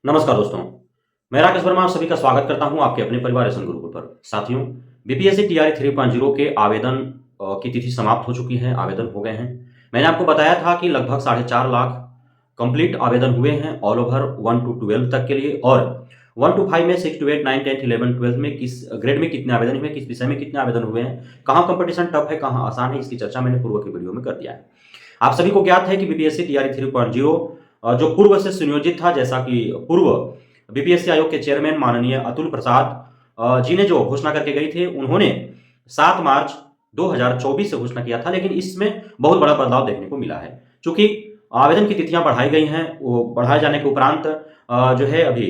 नमस्कार दोस्तों, मैं राकेश वर्मा आप सभी का स्वागत करता हूं आपके अपने परिवार एसएन गुरुकुल पर। साथियों, बीपीएससी टीआरई 3.0 के आवेदन की तिथि समाप्त हो चुकी है, आवेदन हो गए हैं। मैंने आपको बताया था कि लगभग 4.5 लाख कंप्लीट आवेदन हुए हैं ऑल ओवर 1 टू 12 तक के लिए, और 1 टू 5 में 6 टू 8 9 10 11 12 में किस ग्रेड में कितने आवेदन हुए, किस विषय में कितने आवेदन हुए हैं, कहाँ कंपटीशन टफ है, कहाँ आसान है, इसकी चर्चा मैंने पूर्व की वीडियो में कर दिया है। आप सभी को ज्ञात है कि बीपीएससी टीआरई 3.0 जो पूर्व से सुनियोजित था, जैसा कि पूर्व बीपीएससी आयोग के चेयरमैन माननीय अतुल प्रसाद जी ने जो घोषणा करके गए थे, उन्होंने 7 मार्च 2024 से घोषणा किया था, लेकिन इसमें बहुत बड़ा बदलाव देखने को मिला है। चूंकि आवेदन की तिथियां बढ़ाई गई हैं, वो बढ़ाए जाने के उपरांत जो है अभी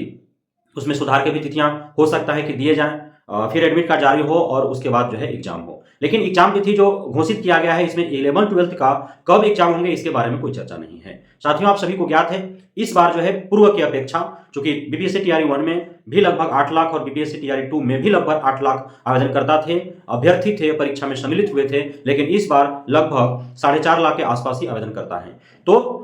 उसमें सुधार की भी तिथियां हो सकता है कि दिए जाएं, फिर एडमिट कार्ड जारी हो और उसके बाद जो है एग्जाम हो। लेकिन एग्जाम तिथि जो घोषित किया गया है, इसमें 11-12 का कब एग्जाम होंगे इसके बारे में कोई चर्चा नहीं है। साथियों, आप सभी को ज्ञात है इस बार जो है पूर्व की अपेक्षा, चूंकि बीपीएससी टीआरई 1 में भी लगभग 8 लाख और बीपीएससी टीआरई 2 में भी लगभग 8 लाख आवेदनकर्ता थे, अभ्यर्थी थे, परीक्षा में सम्मिलित हुए थे, लेकिन इस बार लगभग 4.5 लाख के आसपास ही आवेदनकर्ता हैं। तो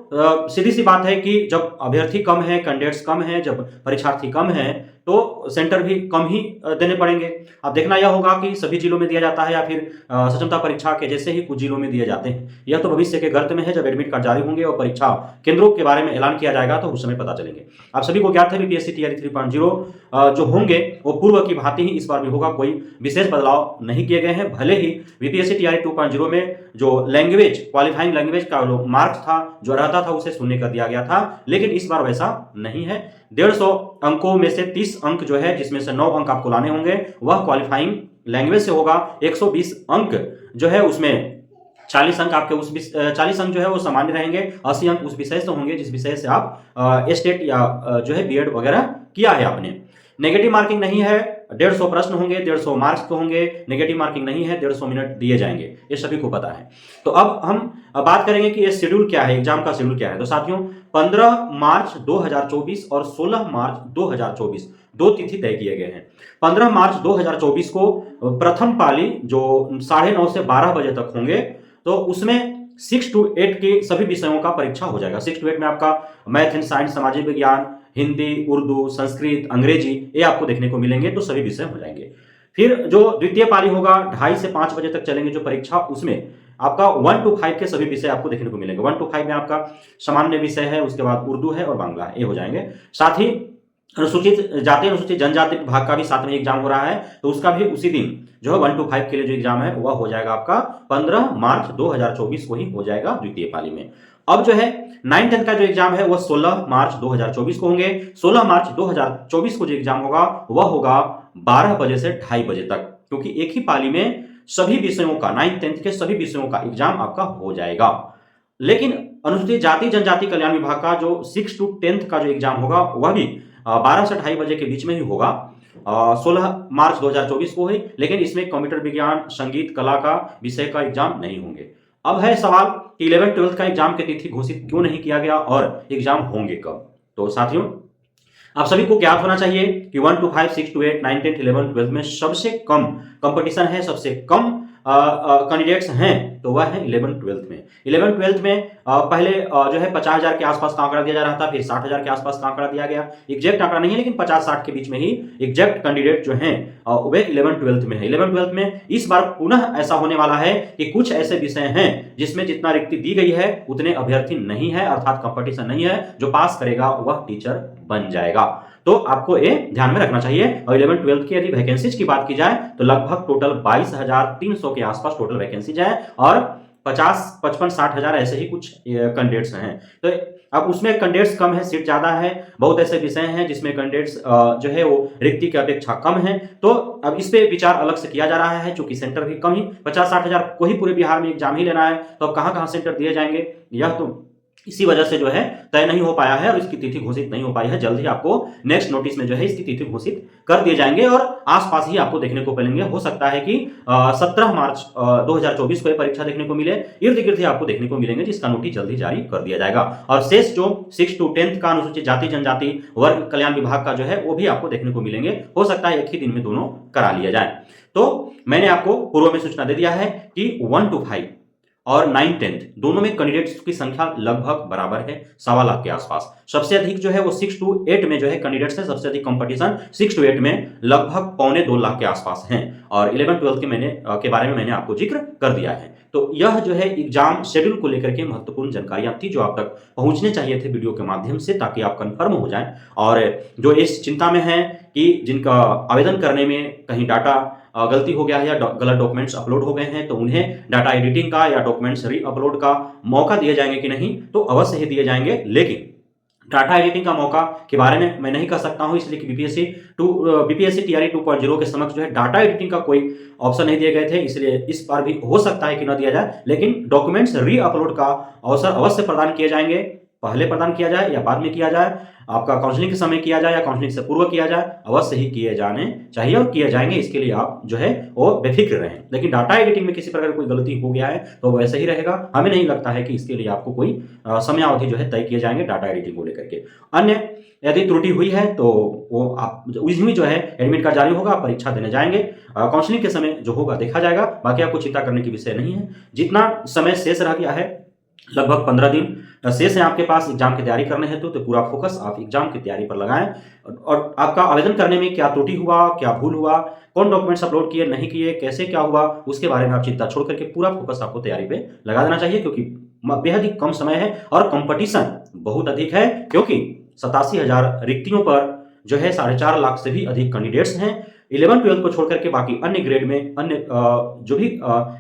सीधी सी बात है कि जब अभ्यर्थी कम है, कैंडिडेट्स कम है, जब परीक्षार्थी कम है, तो सेंटर भी कम ही देने पड़ेंगे। अब देखना यह होगा कि सभी जिलों में दिया जाता है या फिर सक्षमता परीक्षा के जैसे ही कुछ जिलों में दिए जाते हैं। यह तो भविष्य के गर्त में है, जब एडमिट कार्ड जारी होंगे और परीक्षा केंद्रों के बारे में ऐलान किया जाएगा तो उस समय पता चलेंगे। आप सभी को ज्ञात है बीपीएससी टीआरई 3.0 जो होंगे वो पूर्व की भांति ही इस बार भी होगा, कोई विशेष बदलाव नहीं किए गए हैं। भले ही बीपीएससी टीआरई 2.0 में जो लैंग्वेज, क्वालिफाइंग लैंग्वेज का जो मार्क्स था, जो रहता था, उसे शून्य कर दिया गया था, लेकिन इस बार वैसा नहीं है। 150 अंकों में से 30 अंक जो है, जिसमें से 9 अंक आपको लाने होंगे, वह क्वालिफाइंग लैंग्वेज से होगा। 120 अंक जो है उसमें 40 अंक आपके 40 अंक जो है वो सामान्य रहेंगे, 80 अंक उस विषय से होंगे जिस विषय से आप स्टेट या जो है बीएड वगैरह किया है आपने। नेगेटिव मार्किंग नहीं है, 150 प्रश्न होंगे, 150 मार्क्स तो होंगे, नेगेटिव मार्किंग नहीं है, 150 मिनट दिए जाएंगे, ये सभी को पता है। तो अब हम बात करेंगे कि ये शेड्यूल क्या है, एग्जाम का शेड्यूल क्या है। तो साथियों, 15 मार्च 2024 और 16 मार्च 2024 दो तिथि तय किए गए हैं। 15 मार्च 2024 को प्रथम पाली जो 9:30 से 12 बजे तक होंगे, तो उसमें 6 टू 8 के सभी विषयों का परीक्षा हो जाएगा। 6 टू 8 में आपका मैथ एंड साइंस, सामाजिक विज्ञान, हिंदी, उर्दू, संस्कृत, अंग्रेजी, ये आपको देखने को मिलेंगे, तो सभी विषय हो जाएंगे। फिर जो द्वितीय पाली होगा 2:30 से 5 बजे तक चलेंगे जो परीक्षा, उसमें आपका 1 टू 5 के सभी विषय आपको देखने को मिलेंगे। 1 टू 5 में आपका सामान्य विषय है, उसके बाद उर्दू है और बांग्ला है, ये हो जाएंगे। साथ ही अनुसूचित जाति, अनुसूचित जनजाति विभाग का भी साथ में एग्जाम हो रहा है, तो उसका भी उसी दिन जो है 1 टू 5 के लिए जो एग्जाम है वह हो जाएगा आपका 15 मार्च 2024 को ही हो जाएगा द्वितीय पाली में। अब जो है 9 10 का जो एग्जाम है वह 16 मार्च 2024 को होंगे। 16 मार्च 2024 को जो एग्जाम होगा वह होगा 12 बजे से 2:30 बजे तक, क्योंकि एक ही पाली में सभी विषयों का 9 10 के सभी विषयों का एग्जाम आपका हो जाएगा। लेकिन अनुसूचित जाति जनजाति कल्याण विभाग का जो 6 टू 10 का जो एग्जाम होगा वह भी 12 से 2:30 बजे के बीच में ही होगा, 16 मार्च 2024 को ही। लेकिन इसमें कंप्यूटर विज्ञान, संगीत, कला का विषय का एग्जाम नहीं होंगे। अब है सवाल कि 11-12 का एग्जाम की तिथि घोषित क्यों नहीं किया गया और एग्जाम होंगे कब। तो साथियों, आप सभी को ज्ञात होना चाहिए कि 1 टू 5, 6 टू 8, 9 10 11 12 में सबसे कम कंपटीशन है, सबसे कम कैंडिडेट्स हैं, तो वह है 11-12 में। 11-12 में पहले जो है 50,000 के आसपास का आंकड़ा दिया जा रहा था, फिर 60,000 के आसपास का आंकड़ा दिया गया। एग्जैक्ट आंकड़ा नहीं है, लेकिन 50-60 के बीच में ही एग्जैक्ट कैंडिडेट जो हैं वे 11-12 में है। 11-12 में इस बार पुनः ऐसा होने वाला है कि कुछ ऐसे विषय हैं जिसमें जितना रिक्ति दी गई है उतने अभ्यर्थी नहीं है, अर्थात कंपटीशन नहीं है। जो पास करेगा वह टीचर बन जाएगा, तो आपको ये ध्यान में रखना चाहिए। और 11-12 की यदि वैकेंसीज की बात की जाए तो लगभग टोटल 22,300 के आसपास टोटल वैकेंसीज है, और 50, 55, 60,000 ऐसे ही कुछ कैंडिडेट्स हैं। तो अब उसमें कैंडिडेट्स कम है, सीट ज्यादा है, बहुत ऐसे विषय हैं जिसमें कैंडिडेट्स जो है वो रिक्ति की अपेक्षा कम है। तो अब इस पे विचार अलग से किया जा रहा है, चूंकि सेंटर भी कम ही 50-60,000 को ही पूरे बिहार में एग्जाम ही लेना है, तो अब कहाँ सेंटर दिए जाएंगे, यह तो इसी वजह से जो है तय नहीं हो पाया है और इसकी तिथि घोषित नहीं हो पाई है। जल्द ही आपको नेक्स्ट नोटिस में जो है इसकी तिथि घोषित कर दिए जाएंगे और आसपास ही आपको देखने को मिलेंगे। हो सकता है कि 17 मार्च 2024 को परीक्षा देखने को मिले, इर्द गिर्द ही आपको देखने को मिलेंगे, जिसका नोटिस जल्द ही जारी कर दिया जाएगा। और शेष जो 6 टू 10 का अनुसूचित जाति जनजाति वर्ग कल्याण विभाग का जो है वो भी आपको देखने को मिलेंगे। हो सकता है एक ही दिन में दोनों करा लिया जाए। तो मैंने आपको पूर्व में सूचना दे दिया है कि 1 टू 5 और 9-10 दोनों में कैंडिडेट्स की संख्या लगभग बराबर है, 1.25 लाख के आसपास। सबसे अधिक जो है वो 6 to 8 में जो है कैंडिडेट्स है, सबसे अधिक कंपटीशन 6 to 8 में लगभग 1.25 लाख के आसपास हैं। और 11-12 के बारे में मैंने आपको जिक्र कर दिया है। तो यह जो है एग्जाम शेड्यूल को लेकर के महत्वपूर्ण जानकारियां थी जो आप तक पहुंचने चाहिए थे वीडियो के माध्यम से, ताकि आप कंफर्म हो जाएं। और जो इस चिंता में है कि जिनका आवेदन करने में कहीं डाटा गलती हो गया है या गलत डॉक्यूमेंट्स अपलोड हो गए हैं, तो उन्हें डाटा एडिटिंग का या डॉक्यूमेंट्स री अपलोड का मौका दिए जाएंगे कि नहीं, तो अवश्य ही दिए जाएंगे। लेकिन डाटा एडिटिंग का मौका के बारे में मैं नहीं कह सकता हूं, इसलिए कि बीपीएससी टीआरई 2.0 के समक्ष जो है डाटा एडिटिंग का कोई ऑप्शन नहीं दिए गए थे, इसलिए इस बार भी हो सकता है कि न दिया जाए। लेकिन डॉक्यूमेंट्स री अपलोड का अवसर अवश्य प्रदान किए जाएंगे, पहले प्रदान किया जाए या बाद में किया जाए, आपका काउंसलिंग के समय किया जाए या काउंसलिंग से पूर्व किया जाए, अवश्य ही किए जाने चाहिए और किए जाएंगे। इसके लिए आप जो है वो बेफिक्र रहें। लेकिन डाटा एडिटिंग में किसी प्रकार कोई गलती हो गया है तो वैसे ही रहेगा। हमें नहीं लगता है कि इसके लिए आपको कोई समयावधि जो है तय किए जाएंगे डाटा एडिटिंग को लेकर के। अन्य यदि त्रुटि हुई है तो वो आप उसमें जो है एडमिट कार्ड जारी होगा, परीक्षा देने जाएंगे, काउंसलिंग के समय जो होगा देखा जाएगा। बाकी आपको चिंता करने की विषय नहीं है। जितना समय शेष रह गया है, लगभग 15 दिन शेष है आपके पास एग्जाम की तैयारी करने हेतु, तो पूरा फोकस आप एग्जाम की तैयारी पर लगाएं। और आपका आवेदन करने में क्या त्रुटि हुआ, क्या भूल हुआ, कौन डॉक्यूमेंट्स अपलोड किए नहीं किए, कैसे क्या हुआ, उसके बारे में आप चिंता छोड़ करके पूरा फोकस आपको तैयारी पे लगा देना चाहिए, क्योंकि बेहद ही कम समय है और कंपटीशन बहुत अधिक है। क्योंकि 87,000 रिक्तियों पर जो है 4.5 लाख से भी अधिक कैंडिडेट्स हैं। 11-12 को छोड़कर के बाकी अन्य ग्रेड में अन्य जो भी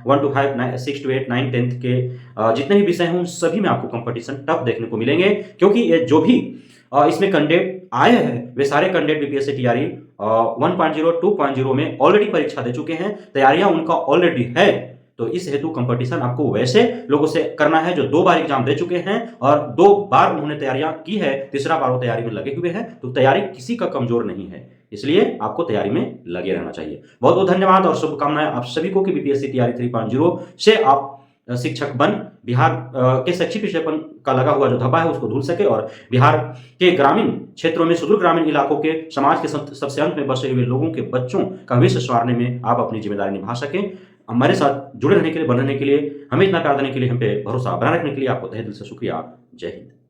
1 to 5, 6 to 8, 9-10 के जितने भी विषय हैं उन सभी में आपको कंपटीशन टफ देखने को मिलेंगे। क्योंकि ये जो भी इसमें कैंडिडेट आए हैं वे सारे कैंडिडेट बीपीएससी टीआरई 1.0, 2.0 में ऑलरेडी परीक्षा दे चुके हैं, तैयारियां उनका ऑलरेडी है। तो इस हेतु कंपटीशन आपको वैसे लोगों से करना है जो 2 बार एग्जाम दे चुके हैं और 2 बार उन्होंने तैयारियां की है, तीसरा बार वो तैयारी में लगे हुए हैं। तो तैयारी किसी का कमजोर नहीं है, इसलिए आपको तैयारी में लगे रहना चाहिए। बहुत बहुत धन्यवाद और शुभकामनाएं आप सभी को कि बीपीएससी टीआरई 3.0 से आप शिक्षक बन बिहार के शैक्षिक पिछड़ेपन का लगा हुआ जो धब्बा है उसको धुल सके और बिहार के ग्रामीण क्षेत्रों में, सुदूर ग्रामीण इलाकों के समाज के सबसे अंत में बसे हुए लोगों के बच्चों का भविष्य संवारने में आप अपनी जिम्मेदारी निभा सकें। हमारे साथ जुड़े रहने के लिए, बनने के लिए, हमें इतना प्यार देने के लिए, हम पे भरोसा बनाए रखने के लिए आपको तहे दिल से शुक्रिया। जय हिंद।